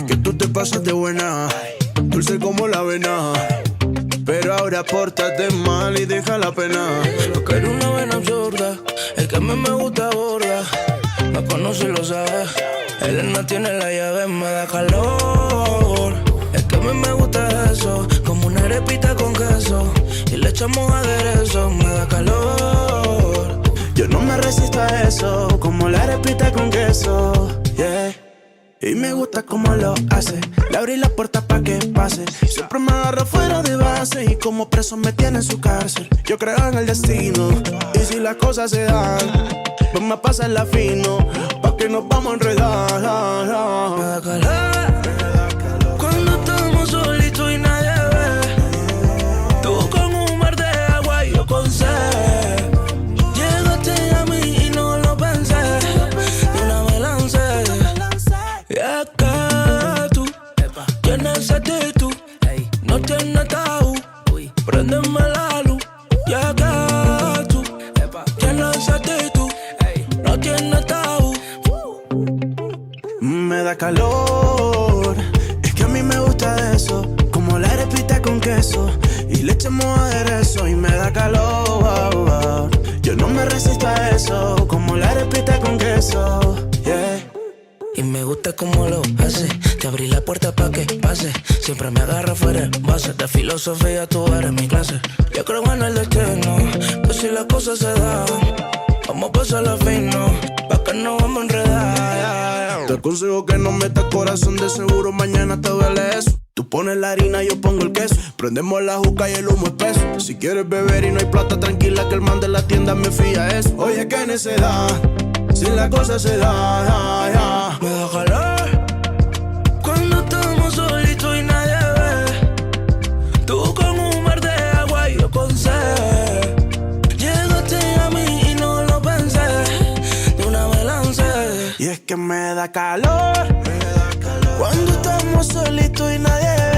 que tú te pasas de buena, dulce como la avena. Pero ahora pórtate mal y deja la pena. Lo que era una vena absurda, el que a mí me gusta borda. Me conoce y lo sabe, él no tiene la llave, me da calor. El que a mí me gusta eso, como una arepita con queso. Y le echamos aderezo, me da calor. Yo no me resisto a eso, como la arepita con queso, yeah. Y me gusta como lo hace, le abrí la puerta pa' que pase. Siempre me agarra fuera de base y como preso me tiene en su cárcel. Yo creo en el destino, y si las cosas se dan, pues me pasa la fino, pa' que nos vamos a enredar. Me da calor cuando estamos solitos y nadie ve. Tú con un mar de agua y yo con sed. Llegaste a mí y no lo pensé, de una me lancé. Y es que tú tienes actitud, no tienes tabú. Préndeme la luz. Y es que tú tienes actitud, no tienes tabú. Me da calor, es que a mí me gusta eso, como la arepita con queso. Y le echamos aderezo y me da calor. Yo no me resisto a eso, como la arepita con queso, yeah. Y me gusta como lo hace, te abrí la puerta pa' que pase. Siempre me agarra fuera en base, de filosofía tú eres mi clase. Yo creo en el destino, pues si las cosas se dan, vamos a pasarla fino, pa' que no vamos a enredar. Te aconsejo que no metas corazón, de seguro mañana te duele eso. Tú pones la harina, yo pongo el queso. Prendemos la juca y el humo espeso. Si quieres beber y no hay plata, tranquila que el man de la tienda me fía eso. Oye, qué necedad, si la cosa se da, Me da calor cuando estamos solitos y nadie ve. Tú con un mar de agua y yo con sed. Llegaste a mí y no lo pensé, de una me lancé. Y es que me da calor cuando estamos solitos y nadie ve.